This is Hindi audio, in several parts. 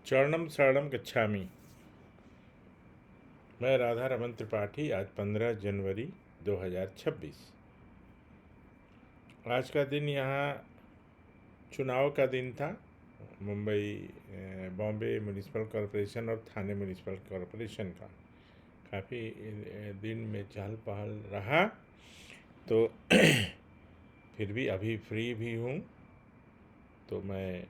चरणम शरणम गच्छामि। मैं राधा रमन त्रिपाठी। आज 15 जनवरी 2026। आज का दिन यहाँ चुनाव का दिन था। मुंबई बॉम्बे म्यूनिसिपल कॉरपोरेशन और थाने म्यूनिसिपल कॉरपोरेशन का काफ़ी दिन में चहल पहल रहा। तो फिर भी अभी फ्री भी हूँ, तो मैं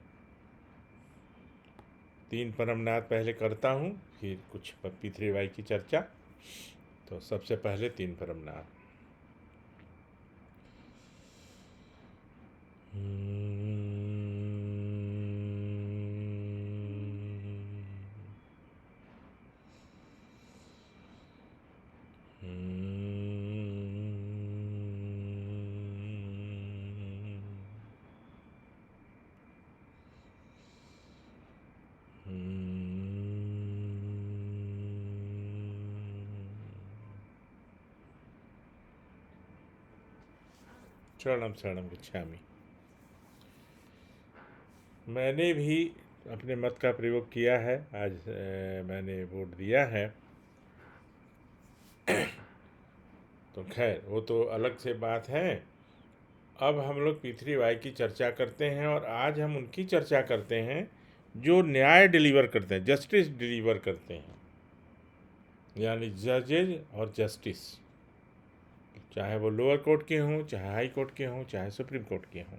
3 परमनाथ पहले करता हूँ, फिर कुछ पितृवाई की चर्चा। तो सबसे पहले 3 परमनाथ। शरणम शरणम गच्छामि। मैंने भी अपने मत का प्रयोग किया है। आज मैंने वोट दिया है। तो खैर वो तो अलग से बात है। अब हम लोग पितृवाई की चर्चा करते हैं, और आज हम उनकी चर्चा करते हैं जो न्याय डिलीवर करते हैं, जस्टिस डिलीवर करते हैं, यानी जजेज और जस्टिस, चाहे वो लोअर कोर्ट के हों, चाहे हाई कोर्ट के हों, चाहे सुप्रीम कोर्ट के हों।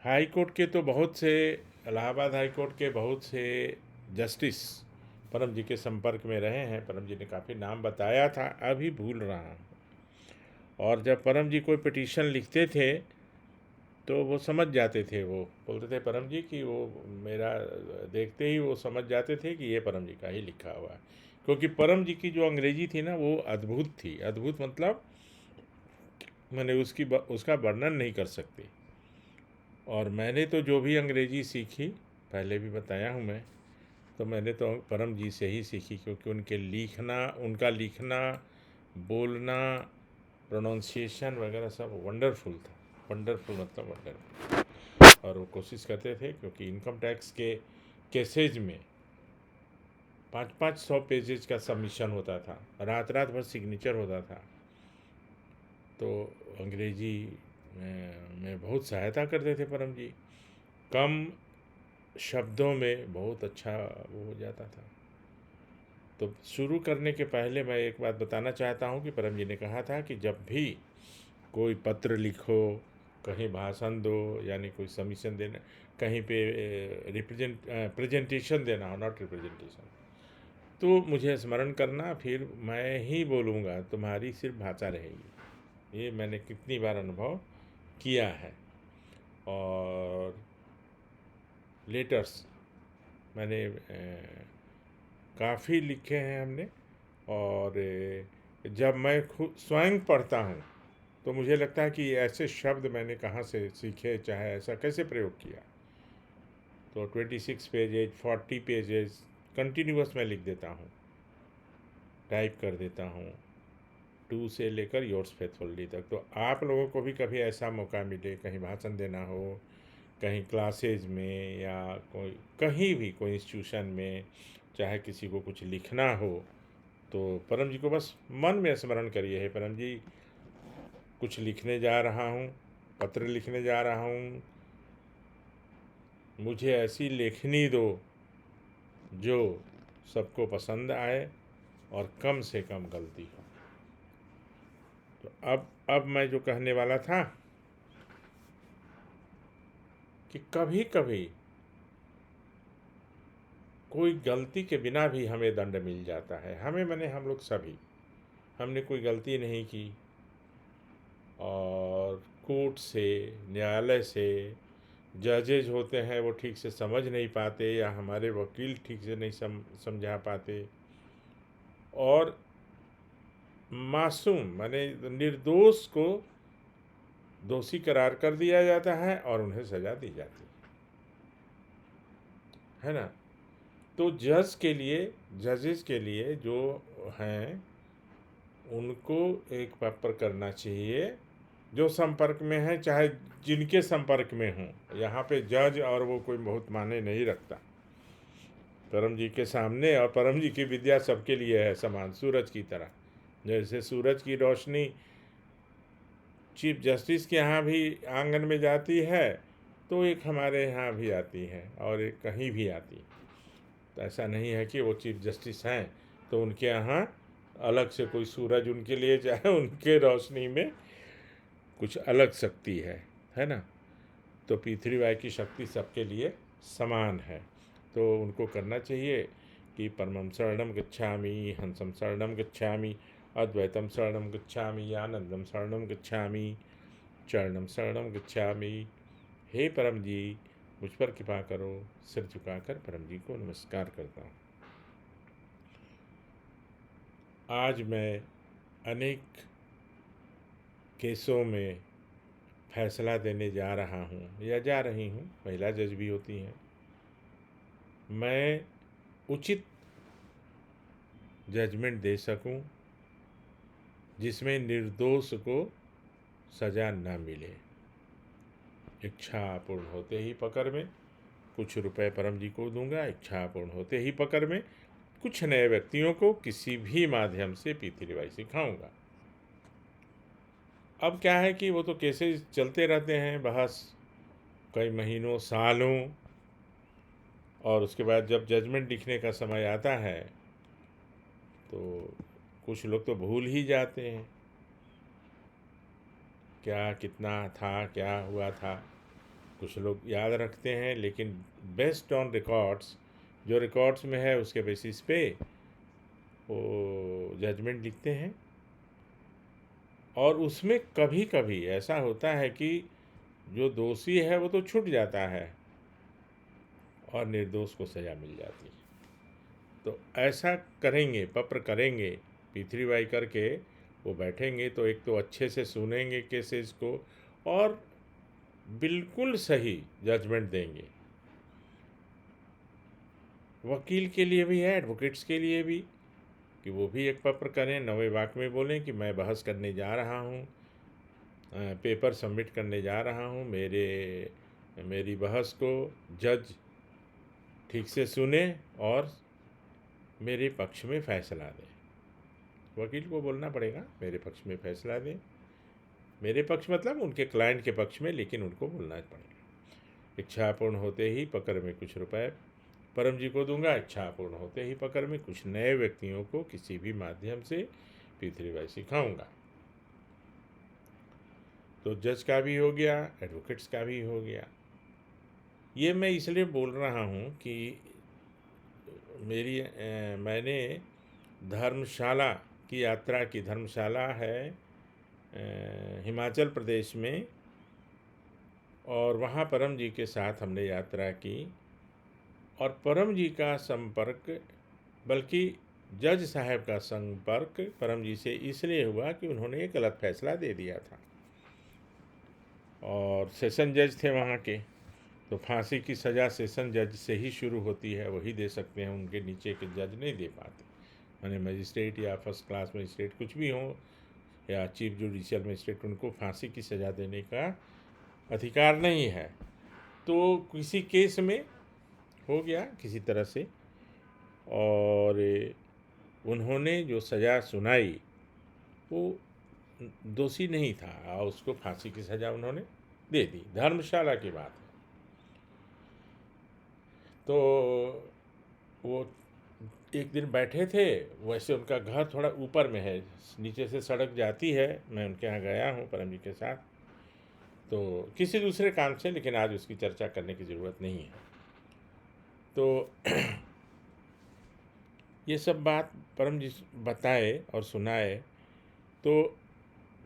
हाई कोर्ट के तो बहुत से, इलाहाबाद हाई कोर्ट के बहुत से जस्टिस परम जी के संपर्क में रहे हैं। परम जी ने काफ़ी नाम बताया था, अभी भूल रहा हूँ। और जब परम जी कोई पिटीशन लिखते थे तो वो समझ जाते थे, वो बोलते थे परम जी कि वो मेरा देखते ही वो समझ जाते थे कि ये परम जी का ही लिखा हुआ है। क्योंकि परम जी की जो अंग्रेजी थी ना, वो अद्भुत थी। अद्भुत मतलब मैंने उसका वर्णन नहीं कर सकते। और मैंने तो जो भी अंग्रेजी सीखी, पहले भी बताया हूँ मैं, तो मैंने तो परम जी से ही सीखी। क्योंकि उनका लिखना, बोलना, प्रोनाउंसिएशन वगैरह सब वंडरफुल था। वंडरफुल मतलब वंडरफुल। और वो कोशिश करते थे, क्योंकि इनकम टैक्स के केसेज में 500 पेजेज का सबमिशन होता था, रात रात भर सिग्नेचर होता था। तो अंग्रेजी में बहुत सहायता करते थे परम जी। कम शब्दों में बहुत अच्छा वो हो जाता था। तो शुरू करने के पहले मैं एक बात बताना चाहता हूँ कि परम जी ने कहा था कि जब भी कोई पत्र लिखो, कहीं भाषण दो, यानी कोई सबमिशन देना, कहीं पे प्रेजेंटेशन देना हो, नॉट रिप्रेजेंटेशन, तो मुझे स्मरण करना, फिर मैं ही बोलूँगा, तुम्हारी सिर्फ भाषा रहेगी। ये मैंने कितनी बार अनुभव किया है। और लेटर्स मैंने काफ़ी लिखे हैं हमने। और जब मैं खुद स्वयं पढ़ता हूँ तो मुझे लगता है कि ऐसे शब्द मैंने कहाँ से सीखे, चाहे ऐसा कैसे प्रयोग किया। तो 26 पेजेज, 40 पेजेज कंटिन्यूअस मैं लिख देता हूँ, टाइप कर देता हूँ, 2 से लेकर योर्स फेथफुली तक। तो आप लोगों को भी कभी ऐसा मौका मिले, कहीं भाषण देना हो, कहीं क्लासेज में, या कोई कहीं भी कोई इंस्टीट्यूशन में, चाहे किसी को कुछ लिखना हो, तो परम जी को बस मन में स्मरण करिए, है परम जी कुछ लिखने जा रहा हूँ, पत्र लिखने जा रहा हूँ, मुझे ऐसी लेखनी दो जो सबको पसंद आए और कम से कम गलती हो। तो अब मैं जो कहने वाला था कि कभी कभी कोई गलती के बिना भी हमें दंड मिल जाता है। हमें मैंने हम लोग सभी, हमने कोई गलती नहीं की, और कोर्ट से, न्यायालय से, जजेज होते हैं वो ठीक से समझ नहीं पाते, या हमारे वकील ठीक से नहीं समझा पाते, और मासूम माने निर्दोष को दोषी करार कर दिया जाता है और उन्हें सज़ा दी जाती है ना। तो जजेस के लिए जो हैं, उनको एक पेपर करना चाहिए जो संपर्क में हैं, चाहे जिनके संपर्क में हों, यहाँ पे जज और वो कोई बहुत माने नहीं रखता। परम जी के सामने, और परम जी की विद्या सबके लिए है समान, सूरज की तरह। जैसे सूरज की रोशनी चीफ जस्टिस के यहाँ भी आंगन में जाती है, तो एक हमारे यहाँ भी आती है और एक कहीं भी आती है। तो ऐसा नहीं है कि वो चीफ जस्टिस हैं तो उनके यहाँ अलग से कोई सूरज उनके लिए चाहे उनके रोशनी में कुछ अलग शक्ति है ना। तो पृथ्वी बाई की शक्ति सबके लिए समान है। तो उनको करना चाहिए कि परमं शरणं गच्छामि, हंसं शरणं गच्छामि, अद्वैतम शरणं गच्छामि, आनंदम शरणं गच्छामि, चरणम शरणं गच्छामि। हे परम जी, मुझ पर कृपा करो। सिर झुकाकर परम जी को नमस्कार करता हूँ। आज मैं अनेक केसों में फैसला देने जा रहा हूँ या जा रही हूँ, महिला जज भी होती हैं। मैं उचित जजमेंट दे सकूं जिसमें निर्दोष को सज़ा न मिले। इच्छा पूर्ण होते ही पकड़ में कुछ रुपए परम जी को दूंगा, इच्छा पूर्ण होते ही पकड़ में कुछ नए व्यक्तियों को किसी भी माध्यम से पीतरीबाई सिखाऊंगा। अब क्या है कि वो तो केसेस चलते रहते हैं, बहस कई महीनों सालों, और उसके बाद जब जजमेंट लिखने का समय आता है तो कुछ लोग तो भूल ही जाते हैं क्या कितना था, क्या हुआ था। कुछ लोग याद रखते हैं, लेकिन बेस्ड ऑन रिकॉर्ड्स, जो रिकॉर्ड्स में है उसके बेसिस पे वो जजमेंट लिखते हैं। और उसमें कभी कभी ऐसा होता है कि जो दोषी है वो तो छूट जाता है और निर्दोष को सज़ा मिल जाती है। तो ऐसा करेंगे, पप्र करेंगे, पृथ्वीबाई करके वो बैठेंगे तो एक तो अच्छे से सुनेंगे केसेस को और बिल्कुल सही जजमेंट देंगे। वकील के लिए भी है, एडवोकेट्स के लिए भी, कि वो भी एक पत्र करें, नवे वाक्य में बोलें कि मैं बहस करने जा रहा हूँ, पेपर सबमिट करने जा रहा हूँ, मेरी बहस को जज ठीक से सुने और मेरे पक्ष में फ़ैसला दें। वकील को बोलना पड़ेगा मेरे पक्ष में फ़ैसला दें। मेरे पक्ष मतलब उनके क्लाइंट के पक्ष में, लेकिन उनको बोलना पड़ेगा। इच्छा पूर्ण होते ही पकड़ में कुछ रुपए परम जी को दूंगा, इच्छा पूर्ण होते ही पकड़ में कुछ नए व्यक्तियों को किसी भी माध्यम से पृथ्वीबाई सिखाऊंगा। तो जज का भी हो गया, एडवोकेट्स का भी हो गया। ये मैं इसलिए बोल रहा हूँ कि मैंने धर्मशाला की यात्रा की, धर्मशाला है हिमाचल प्रदेश में, और वहाँ परम जी के साथ हमने यात्रा की। और परम जी का संपर्क, बल्कि जज साहब का संपर्क परम जी से इसलिए हुआ कि उन्होंने एक गलत फैसला दे दिया था और सेशन जज थे वहाँ के। तो फांसी की सज़ा सेशन जज से ही शुरू होती है, वही दे सकते हैं, उनके नीचे के जज नहीं दे पाते। माने मजिस्ट्रेट या फर्स्ट क्लास मजिस्ट्रेट कुछ भी हो या चीफ जुडिशियल मजिस्ट्रेट, उनको फांसी की सज़ा देने का अधिकार नहीं है। तो किसी केस में हो गया किसी तरह से, और उन्होंने जो सज़ा सुनाई वो दोषी नहीं था और उसको फांसी की सज़ा उन्होंने दे दी। धर्मशाला की बात है। तो वो एक दिन बैठे थे, वैसे उनका घर थोड़ा ऊपर में है, नीचे से सड़क जाती है। मैं उनके यहाँ गया हूँ परम जी के साथ, तो किसी दूसरे काम से, लेकिन आज उसकी चर्चा करने की ज़रूरत नहीं है। तो ये सब बात परम जी बताए और सुनाए। तो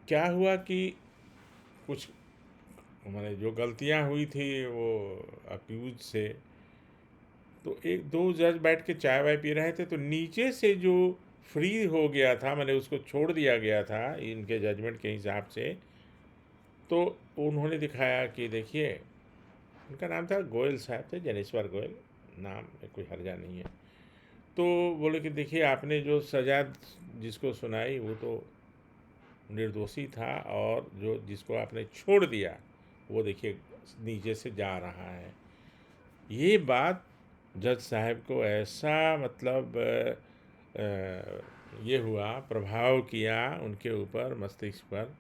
क्या हुआ कि कुछ मैंने जो गलतियां हुई थी वो अक्यूज से, तो एक दो जज बैठ के चाय वाय पी रहे थे, तो नीचे से जो फ्री हो गया था, मैंने उसको छोड़ दिया गया था इनके जजमेंट के हिसाब से। तो उन्होंने दिखाया कि देखिए, उनका नाम था गोयल साहब थे, जनेश्वर गोयल, नाम में कोई हर्जा नहीं है। तो बोले कि देखिए आपने जो सज़ा जिसको सुनाई वो तो निर्दोषी था, और जो जिसको आपने छोड़ दिया वो देखिए नीचे से जा रहा है। ये बात जज साहब को ऐसा मतलब ये हुआ, प्रभाव किया उनके ऊपर, मस्तिष्क पर,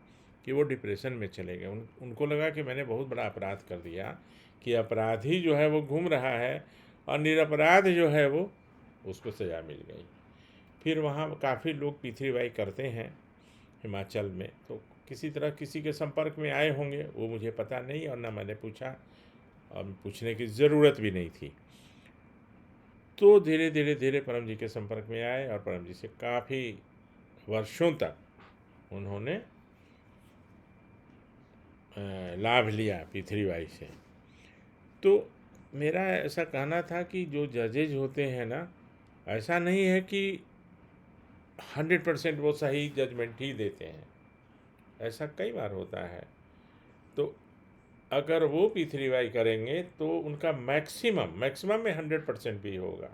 कि वो डिप्रेशन में चले गए। उनको लगा कि मैंने बहुत बड़ा अपराध कर दिया, कि अपराधी जो है वो घूम रहा है और निरपराध जो है वो उसको सज़ा मिल गई। फिर वहाँ काफ़ी लोग पीथरीबाई करते हैं हिमाचल में, तो किसी तरह किसी के संपर्क में आए होंगे, वो मुझे पता नहीं, और ना मैंने पूछा, और पूछने की ज़रूरत भी नहीं थी। तो धीरे धीरे धीरे परम जी के संपर्क में आए, और परम जी से काफ़ी वर्षों तक उन्होंने लाभ लिया पीथरीबाई से। तो मेरा ऐसा कहना था कि जो जजेज होते हैं ना, ऐसा नहीं है कि 100% वो सही जजमेंट ही देते हैं, ऐसा कई बार होता है। तो अगर वो पीथरीबाई करेंगे तो उनका मैक्सिमम मैक्सिमम में 100% भी होगा।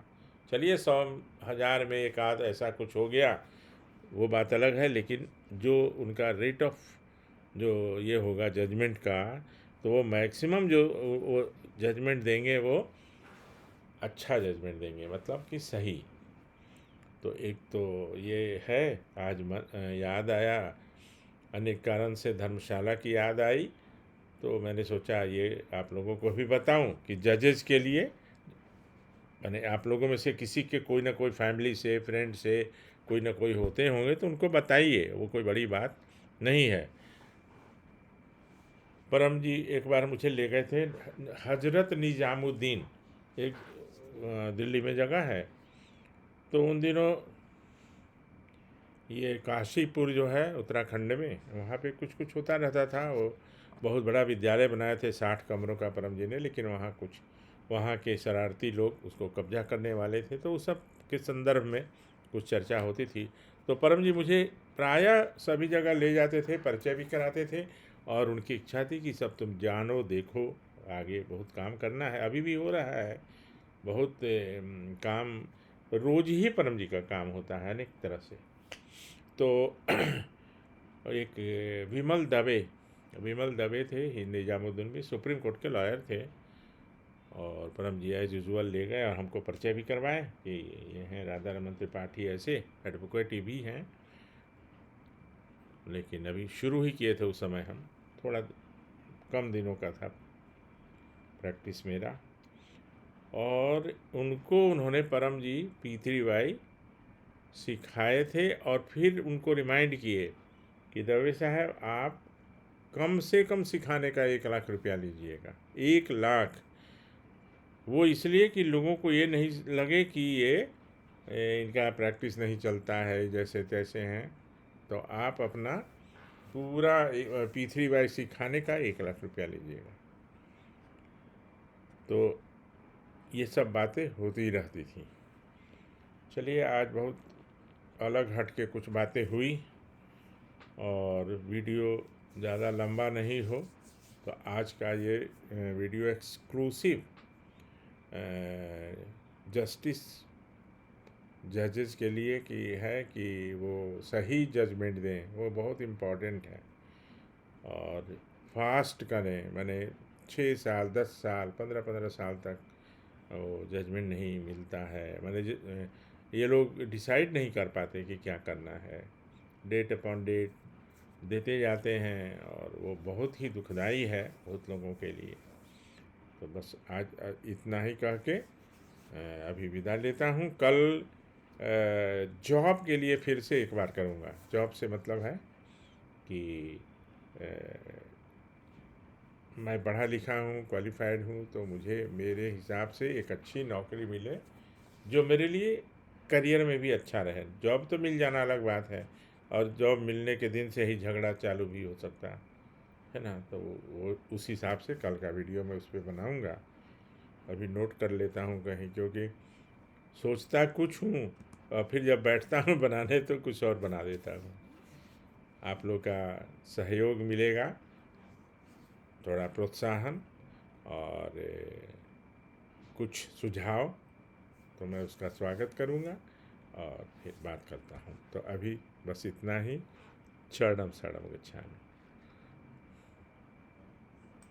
चलिए 100,000 में एक आध ऐसा कुछ हो गया, वो बात अलग है, लेकिन जो उनका रेट ऑफ जो ये होगा जजमेंट का, तो वो मैक्सिमम जो वो जजमेंट देंगे वो अच्छा जजमेंट देंगे, मतलब कि सही। तो एक तो ये है, आज याद आया, अनेक कारण से धर्मशाला की याद आई, तो मैंने सोचा ये आप लोगों को भी बताऊं कि जजेस के लिए, मैंने आप लोगों में से किसी के कोई ना कोई फैमिली से, फ्रेंड से कोई ना कोई होते होंगे, तो उनको बताइए, वो कोई बड़ी बात नहीं है। परम जी एक बार मुझे ले गए थे हजरत निजामुद्दीन, एक दिल्ली में जगह है। तो उन दिनों ये काशीपुर जो है उत्तराखंड में, वहाँ पे कुछ कुछ होता रहता था। वो बहुत बड़ा विद्यालय बनाए थे 60 कमरों का परम जी ने, लेकिन वहाँ कुछ वहाँ के शरारती लोग उसको कब्जा करने वाले थे, तो उस सब के संदर्भ में कुछ चर्चा होती थी। तो परम जी मुझे प्रायः सभी जगह ले जाते थे, परिचय भी कराते थे, और उनकी इच्छा थी कि सब तुम जानो देखो, आगे बहुत काम करना है, अभी भी हो रहा है बहुत काम, रोज ही परम जी का काम होता है अनेक तरह से। तो एक विमल दवे थे, निजामुद्दीन में सुप्रीम कोर्ट के लॉयर थे, और परम जी एज यूजुअल ले गए और हमको परिचय भी करवाए कि ये हैं राधा रमन त्रिपाठी, ऐसे एडवोकेट भी हैं, लेकिन अभी शुरू ही किए थे उस समय, हम थोड़ा कम दिनों का था प्रैक्टिस मेरा। और उनको उन्होंने परम जी पीथरीबाई सिखाए थे, और फिर उनको रिमाइंड किए कि दवे साहब आप कम से कम सिखाने का 1 लाख रुपया लीजिएगा, 1 लाख। वो इसलिए कि लोगों को ये नहीं लगे कि ये इनका प्रैक्टिस नहीं चलता है, जैसे तैसे हैं। तो आप अपना पूरा पीथरीबाई सिखाने का 1 लाख रुपया लीजिएगा। तो ये सब बातें होती रहती थी। चलिए आज बहुत अलग हट के कुछ बातें हुई, और वीडियो ज़्यादा लंबा नहीं हो, तो आज का ये वीडियो एक्सक्लूसिव जस्टिस जजेस के लिए कि है कि वो सही जजमेंट दें, वो बहुत इम्पॉर्टेंट है। और फास्ट करें, मैंने 6 साल 10 साल 15-15 साल तक वो जजमेंट नहीं मिलता है, मैंने ये लोग डिसाइड नहीं कर पाते कि क्या करना है, डेट अपॉन डेट देते जाते हैं, और वो बहुत ही दुखदाई है बहुत लोगों के लिए। तो बस आज इतना ही कह के अभी विदा लेता हूँ। कल जॉब के लिए फिर से एक बार करूँगा। जॉब से मतलब है कि मैं पढ़ा लिखा हूँ, क्वालिफाइड हूँ, तो मुझे मेरे हिसाब से एक अच्छी नौकरी मिले जो मेरे लिए करियर में भी अच्छा रहे। जॉब तो मिल जाना अलग बात है, और जॉब मिलने के दिन से ही झगड़ा चालू भी हो सकता है ना। तो वो उस हिसाब से कल का वीडियो मैं उस पर बनाऊँगा। अभी नोट कर लेता हूँ कहीं, क्योंकि सोचता कुछ हूँ और फिर जब बैठता हूँ बनाने तो कुछ और बना देता हूँ। आप लोग का सहयोग मिलेगा, थोड़ा प्रोत्साहन और कुछ सुझाव, तो मैं उसका स्वागत करूँगा और फिर बात करता हूँ। तो अभी बस इतना ही। चरणम शरणम गच्छामि।